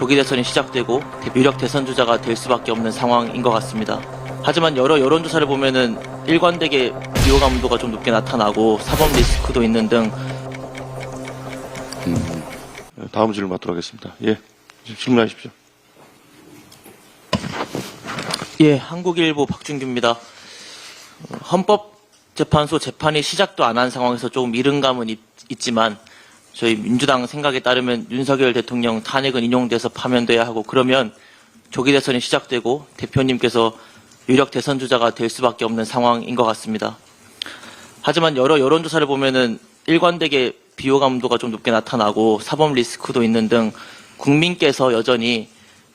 조기 대선이 시작되고 유력 대선 주자가 될 수밖에 없는 상황인 것 같습니다. 하지만 여러 여론조사를 보면은 일관되게 비호감도가 좀 높게 나타나고 사법 리스크도 있는 등. 다음 질문 받도록 하겠습니다. 예, 질문하십시오. 예, 한국일보 박준규입니다. 헌법재판소 재판이 시작도 안 한 상황에서 조금 이른감은 있지만 저희 민주당 생각에 따르면 윤석열 대통령 탄핵은 인용돼서 파면돼야 하고, 그러면 조기 대선이 시작되고 대표님께서 유력 대선 주자가 될 수밖에 없는 상황인 것 같습니다. 하지만 여러 여론조사를 보면은 일관되게 비호감도가 좀 높게 나타나고 사법 리스크도 있는 등 국민께서 여전히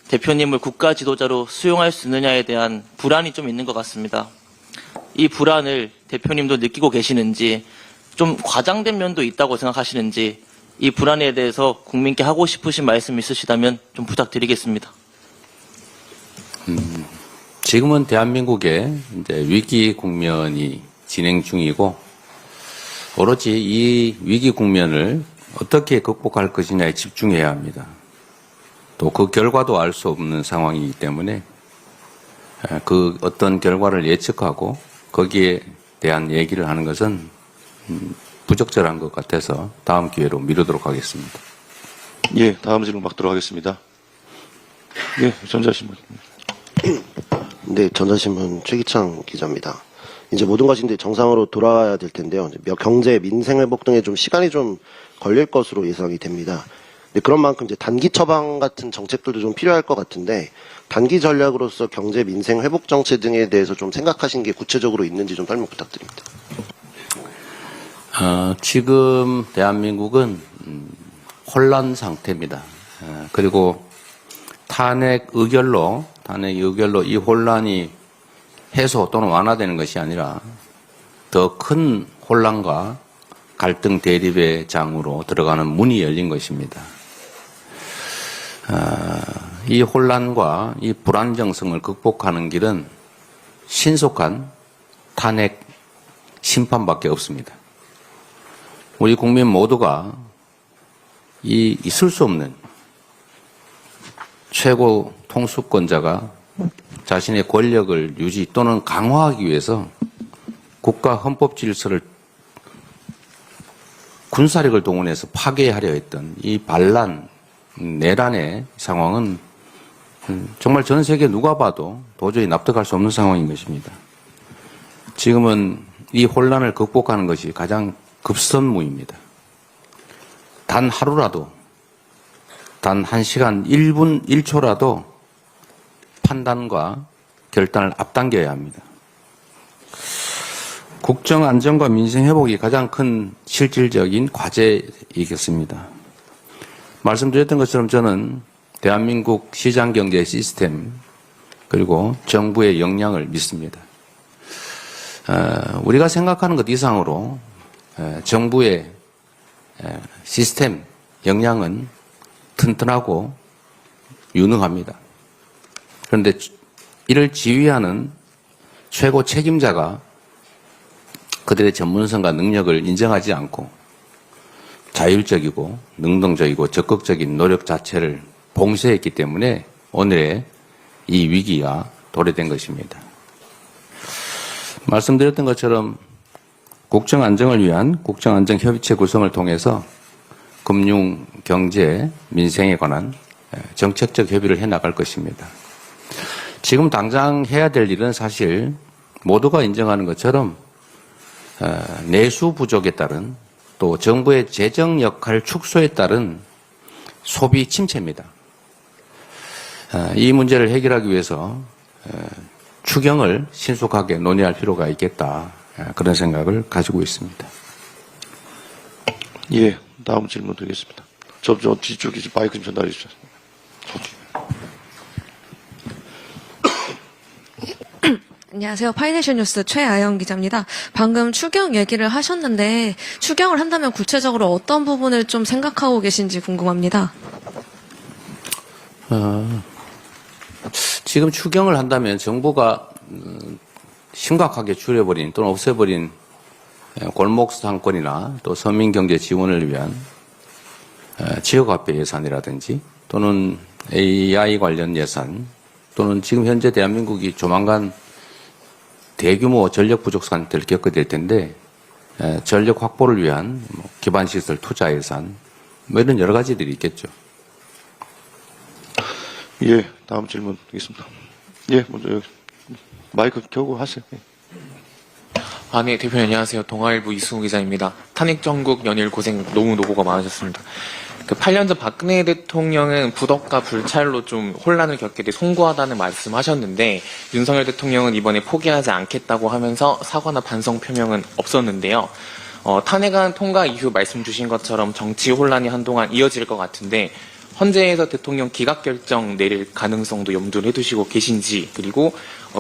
대표님을 국가 지도자로 수용할 수 있느냐에 대한 불안이 좀 있는 것 같습니다. 이 불안을 대표님도 느끼고 계시는지, 좀 과장된 면도 있다고 생각하시는지, 이 불안에 대해서 국민께 하고 싶으신 말씀 있으시다면 좀 부탁드리겠습니다. 지금은 대한민국의 이제 위기 국면이 진행 중이고, 오로지 이 위기 국면을 어떻게 극복할 것이냐에 집중해야 합니다. 또 그 결과도 알 수 없는 상황이기 때문에 그 어떤 결과를 예측하고 거기에 대한 얘기를 하는 것은 부적절한 것 같아서 다음 기회로 미루도록 하겠습니다. 예, 다음 질문 받도록 하겠습니다. 예, 전자신문. 네, 전자신문 최기창 기자입니다. 이제 모든 것이 이제 정상으로 돌아와야 될 텐데요. 경제, 민생 회복 등에 좀 시간이 좀 걸릴 것으로 예상이 됩니다. 근데 그런 만큼 이제 단기 처방 같은 정책들도 좀 필요할 것 같은데, 단기 전략으로서 경제, 민생 회복 정책 등에 대해서 좀 생각하신 게 구체적으로 있는지 좀 설명 부탁드립니다. 지금 대한민국은 혼란 상태입니다. 그리고 탄핵 의결로 이 혼란이 해소 또는 완화되는 것이 아니라 더 큰 혼란과 갈등 대립의 장으로 들어가는 문이 열린 것입니다. 이 혼란과 이 불안정성을 극복하는 길은 신속한 탄핵 심판밖에 없습니다. 우리 국민 모두가 있을 수 없는 최고 통수권자가 자신의 권력을 유지 또는 강화하기 위해서 국가 헌법 질서를 군사력을 동원해서 파괴하려 했던 이 반란, 내란의 상황은 정말 전 세계 누가 봐도 도저히 납득할 수 없는 상황인 것입니다. 지금은 이 혼란을 극복하는 것이 가장 급선무입니다. 단 하루라도, 단 1시간 1분 1초라도 판단과 결단을 앞당겨야 합니다. 국정 안정과 민생 회복이 가장 큰 실질적인 과제이겠습니다. 말씀드렸던 것처럼 저는 대한민국 시장경제 시스템 그리고 정부의 역량을 믿습니다. 우리가 생각하는 것 이상으로 정부의 시스템 역량은 튼튼하고 유능합니다. 그런데 이를 지휘하는 최고 책임자가 그들의 전문성과 능력을 인정하지 않고 자율적이고 능동적이고 적극적인 노력 자체를 봉쇄했기 때문에 오늘의 이 위기가 도래된 것입니다. 말씀드렸던 것처럼 국정 안정을 위한 국정안정협의체 구성을 통해서 금융, 경제, 민생에 관한 정책적 협의를 해나갈 것입니다. 지금 당장 해야 될 일은 사실 모두가 인정하는 것처럼 내수 부족에 따른 또 정부의 재정 역할 축소에 따른 소비 침체입니다. 이 문제를 해결하기 위해서 추경을 신속하게 논의할 필요가 있겠다, 그런 생각을 가지고 있습니다. 예, 다음 질문 드리겠습니다. 저 뒤쪽에 마이크 좀 전달해 주십시오. 안녕하세요. 파이낸셜 뉴스 최아영 기자입니다. 방금 추경 얘기를 하셨는데 추경을 한다면 구체적으로 어떤 부분을 좀 생각하고 계신지 궁금합니다. 지금 추경을 한다면 정부가 심각하게 줄여버린 또는 없애버린 골목 상권이나 또 서민경제 지원을 위한 지역화폐 예산이라든지 또는 AI 관련 예산 또는 지금 현재 대한민국이 조만간 대규모 전력 부족 상태를 겪게 될 텐데 전력 확보를 위한 기반시설 투자 예산 뭐 이런 여러 가지들이 있겠죠. 예, 다음 질문 드리겠습니다. 예, 먼저 여기 마이크 켜고 하세요. 예. 네, 대표님 안녕하세요. 동아일보 이승우 기자입니다. 탄핵 정국 연일 고생 너무 노고가 많으셨습니다. 8년 전 박근혜 대통령은 부덕과 불찰로 좀 혼란을 겪게 돼 송구하다는 말씀하셨는데 윤석열 대통령은 이번에 포기하지 않겠다고 하면서 사과나 반성 표명은 없었는데요. 탄핵안 통과 이후 말씀 주신 것처럼 정치 혼란이 한동안 이어질 것 같은데 헌재에서 대통령 기각 결정 내릴 가능성도 염두를 해두시고 계신지, 그리고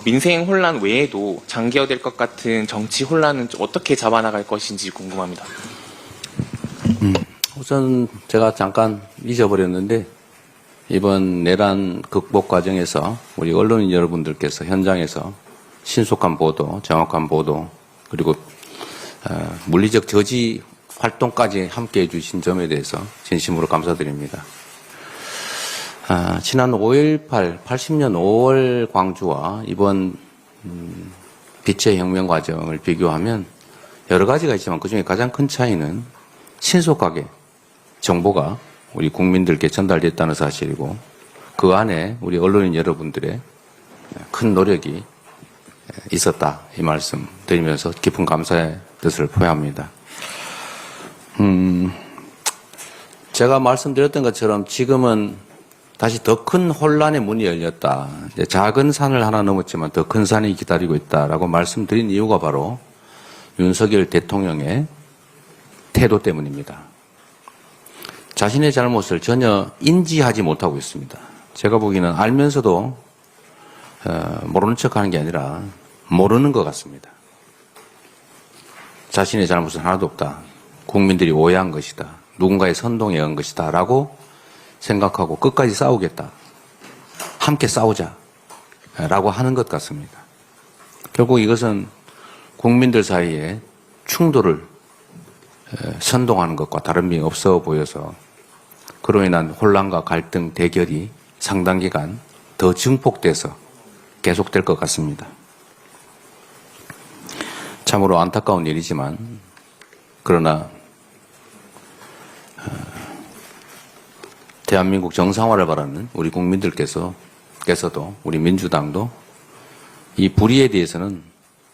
민생 혼란 외에도 장기화될 것 같은 정치 혼란은 좀 어떻게 잡아나갈 것인지 궁금합니다. 우선 제가 잠깐 잊어버렸는데 이번 내란 극복 과정에서 우리 언론인 여러분들께서 현장에서 신속한 보도, 정확한 보도, 그리고 물리적 저지 활동까지 함께해 주신 점에 대해서 진심으로 감사드립니다. 지난 5.18, 80년 5월 광주와 이번 빛의 혁명 과정을 비교하면 여러 가지가 있지만 그중에 가장 큰 차이는 신속하게 정보가 우리 국민들께 전달됐다는 사실이고 그 안에 우리 언론인 여러분들의 큰 노력이 있었다, 이 말씀 드리면서 깊은 감사의 뜻을 표합니다. 제가 말씀드렸던 것처럼 지금은 다시 더 큰 혼란의 문이 열렸다. 이제 작은 산을 하나 넘었지만 더 큰 산이 기다리고 있다라고 말씀드린 이유가 바로 윤석열 대통령의 태도 때문입니다. 자신의 잘못을 전혀 인지하지 못하고 있습니다. 제가 보기에는 알면서도 모르는 척하는 게 아니라 모르는 것 같습니다. 자신의 잘못은 하나도 없다. 국민들이 오해한 것이다. 누군가의 선동에 의한 것이다. 라고 생각하고 끝까지 싸우겠다. 함께 싸우자. 라고 하는 것 같습니다. 결국 이것은 국민들 사이에 충돌을 선동하는 것과 다름이 없어 보여서 그로 인한 혼란과 갈등, 대결이 상당 기간 더 증폭돼서 계속될 것 같습니다. 참으로 안타까운 일이지만 그러나 대한민국 정상화를 바라는 우리 국민들께서도 우리 민주당도 이 불의에 대해서는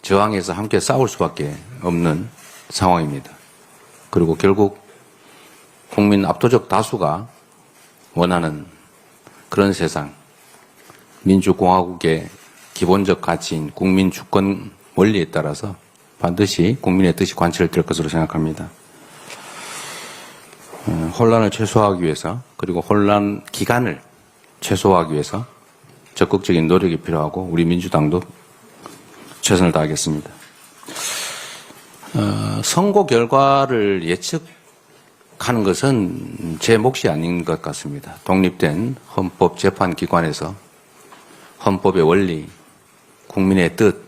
저항해서 함께 싸울 수밖에 없는 상황입니다. 그리고 결국 국민 압도적 다수가 원하는 그런 세상, 민주공화국의 기본적 가치인 국민 주권 원리에 따라서 반드시 국민의 뜻이 관철될 것으로 생각합니다. 혼란을 최소화하기 위해서, 그리고 혼란 기간을 최소화하기 위해서 적극적인 노력이 필요하고 우리 민주당도 최선을 다하겠습니다. 선거 결과를 예측하는 것은 제 몫이 아닌 것 같습니다. 독립된 헌법재판기관에서 헌법의 원리, 국민의 뜻,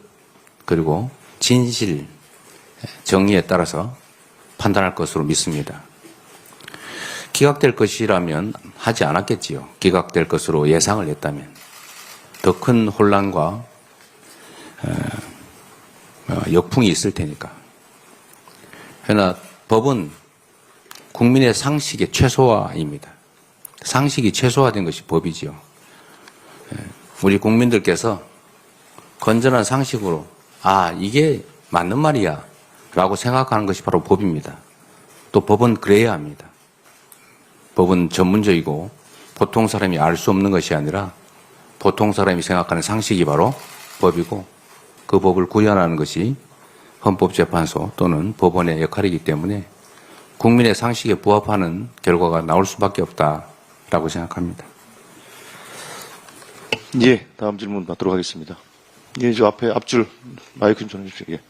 그리고 진실, 정의에 따라서 판단할 것으로 믿습니다. 기각될 것이라면 하지 않았겠지요. 기각될 것으로 예상을 했다면. 더 큰 혼란과 역풍이 있을 테니까. 그러나 법은 국민의 상식의 최소화입니다. 상식이 최소화된 것이 법이지요. 우리 국민들께서 건전한 상식으로 이게 맞는 말이야 라고 생각하는 것이 바로 법입니다. 또 법은 그래야 합니다. 법은 전문적이고 보통 사람이 알 수 없는 것이 아니라 보통 사람이 생각하는 상식이 바로 법이고 그 법을 구현하는 것이 헌법재판소 또는 법원의 역할이기 때문에 국민의 상식에 부합하는 결과가 나올 수밖에 없다라고 생각합니다. 예, 다음 질문 받도록 하겠습니다. 예, 저 앞에 앞줄 마이크 좀 전해주십시오. 예.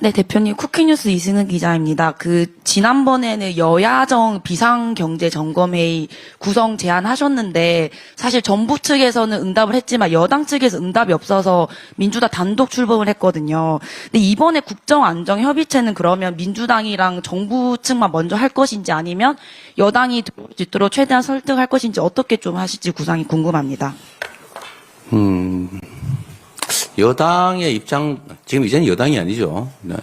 네, 대표님, 쿠키뉴스 이승은 기자입니다. 지난번에는 여야정 비상경제점검회의 구성 제안하셨는데, 사실 정부 측에서는 응답을 했지만 여당 측에서 응답이 없어서 민주당 단독 출범을 했거든요. 근데 이번에 국정안정협의체는 그러면 민주당이랑 정부 측만 먼저 할 것인지 아니면 여당이 들어올 수 있도록 최대한 설득할 것인지 어떻게 좀 하실지 구상이 궁금합니다. 여당의 입장, 지금 이제는 여당이 아니죠. 네.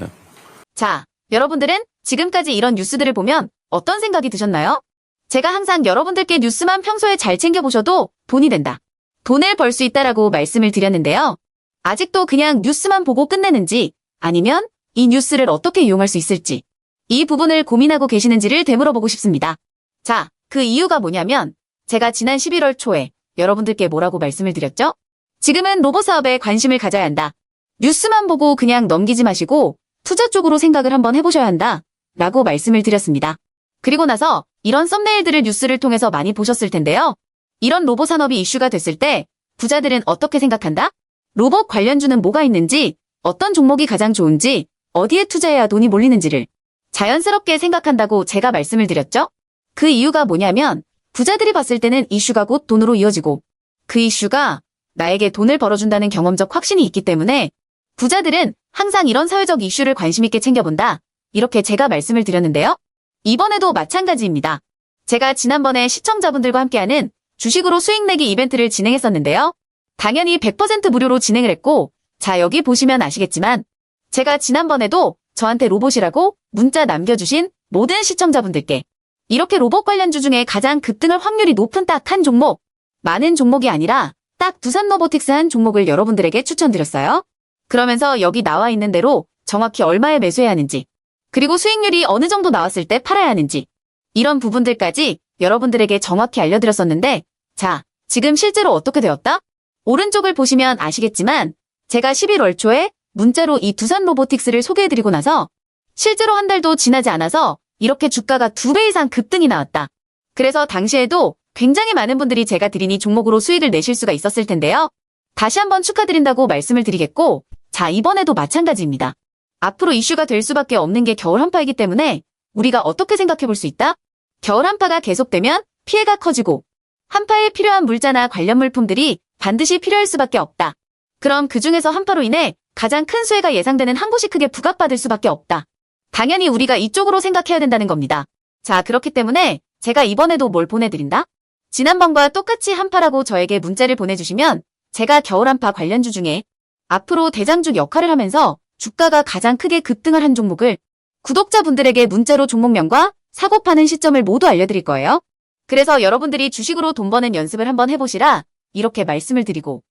자, 여러분들은 지금까지 이런 뉴스들을 보면 어떤 생각이 드셨나요? 제가 항상 여러분들께 뉴스만 평소에 잘 챙겨보셔도 돈이 된다. 돈을 벌 수 있다라고 말씀을 드렸는데요. 아직도 그냥 뉴스만 보고 끝내는지 아니면 이 뉴스를 어떻게 이용할 수 있을지 이 부분을 고민하고 계시는지를 되물어보고 싶습니다. 자, 그 이유가 뭐냐면 제가 지난 11월 초에 여러분들께 뭐라고 말씀을 드렸죠? 지금은 로봇 사업에 관심을 가져야 한다. 뉴스만 보고 그냥 넘기지 마시고 투자 쪽으로 생각을 한번 해보셔야 한다. 라고 말씀을 드렸습니다. 그리고 나서 이런 썸네일들을 뉴스를 통해서 많이 보셨을 텐데요. 이런 로봇 산업이 이슈가 됐을 때 부자들은 어떻게 생각한다? 로봇 관련주는 뭐가 있는지, 어떤 종목이 가장 좋은지, 어디에 투자해야 돈이 몰리는지를 자연스럽게 생각한다고 제가 말씀을 드렸죠. 그 이유가 뭐냐면 부자들이 봤을 때는 이슈가 곧 돈으로 이어지고 그 이슈가 나에게 돈을 벌어준다는 경험적 확신이 있기 때문에 부자들은 항상 이런 사회적 이슈를 관심 있게 챙겨본다. 이렇게 제가 말씀을 드렸는데요. 이번에도 마찬가지입니다. 제가 지난번에 시청자분들과 함께하는 주식으로 수익 내기 이벤트를 진행했었는데요. 당연히 100% 무료로 진행을 했고, 자, 여기 보시면 아시겠지만 제가 지난번에도 저한테 로봇이라고 문자 남겨주신 모든 시청자분들께 이렇게 로봇 관련주 중에 가장 급등할 확률이 높은 딱 한 종목, 많은 종목이 아니라 딱 두산로보틱스 한 종목을 여러분들에게 추천드렸어요. 그러면서 여기 나와 있는 대로 정확히 얼마에 매수해야 하는지, 그리고 수익률이 어느 정도 나왔을 때 팔아야 하는지, 이런 부분들까지 여러분들에게 정확히 알려드렸었는데, 자, 지금 실제로 어떻게 되었다? 오른쪽을 보시면 아시겠지만 제가 11월 초에 문자로 이 두산로보틱스를 소개해드리고 나서 실제로 한 달도 지나지 않아서 이렇게 주가가 2배 이상 급등이 나왔다. 그래서 당시에도 굉장히 많은 분들이 제가 드린 이 종목으로 수익을 내실 수가 있었을 텐데요. 다시 한번 축하드린다고 말씀을 드리겠고, 자, 이번에도 마찬가지입니다. 앞으로 이슈가 될 수밖에 없는 게 겨울 한파이기 때문에 우리가 어떻게 생각해 볼 수 있다? 겨울 한파가 계속되면 피해가 커지고 한파에 필요한 물자나 관련 물품들이 반드시 필요할 수밖에 없다. 그럼 그 중에서 한파로 인해 가장 큰 수혜가 예상되는 한 곳이 크게 부각받을 수밖에 없다. 당연히 우리가 이쪽으로 생각해야 된다는 겁니다. 자, 그렇기 때문에 제가 이번에도 뭘 보내드린다? 지난번과 똑같이 한파라고 저에게 문자를 보내주시면 제가 겨울 한파 관련주 중에 앞으로 대장주 역할을 하면서 주가가 가장 크게 급등할 한 종목을 구독자분들에게 문자로 종목명과 사고 파는 시점을 모두 알려드릴 거예요. 그래서 여러분들이 주식으로 돈 버는 연습을 한번 해보시라 이렇게 말씀을 드리고,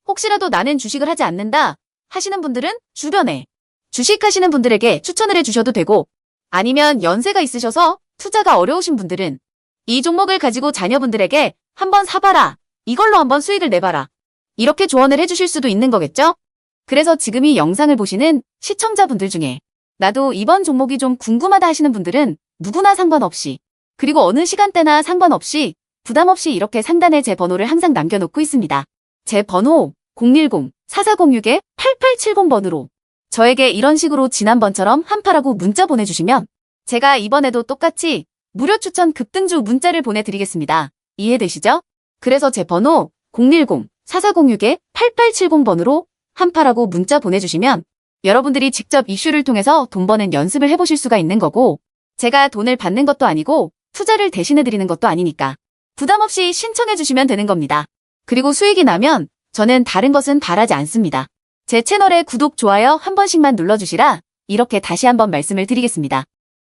혹시라도 나는 주식을 하지 않는다 하시는 분들은 주변에 주식하시는 분들에게 추천을 해주셔도 되고, 아니면 연세가 있으셔서 투자가 어려우신 분들은 이 종목을 가지고 자녀분들에게 한번 사봐라, 이걸로 한번 수익을 내봐라, 이렇게 조언을 해주실 수도 있는 거겠죠? 그래서 지금 이 영상을 보시는 시청자분들 중에 나도 이번 종목이 좀 궁금하다 하시는 분들은 누구나 상관없이, 그리고 어느 시간대나 상관없이 부담 없이 이렇게 상단에 제 번호를 항상 남겨놓고 있습니다. 제 번호 010-4406-8870번으로 저에게 이런 식으로 지난번처럼 한파라고 문자 보내주시면 제가 이번에도 똑같이 무료 추천 급등주 문자를 보내드리겠습니다. 이해되시죠? 그래서 제 번호 010-4406-8870번으로 한파라고 문자 보내주시면 여러분들이 직접 이슈를 통해서 돈 버는 연습을 해보실 수가 있는 거고, 제가 돈을 받는 것도 아니고 투자를 대신해드리는 것도 아니니까 부담 없이 신청해주시면 되는 겁니다. 그리고 수익이 나면 저는 다른 것은 바라지 않습니다. 제 채널에 구독, 좋아요 한 번씩만 눌러주시라 이렇게 다시 한번 말씀을 드리겠습니다.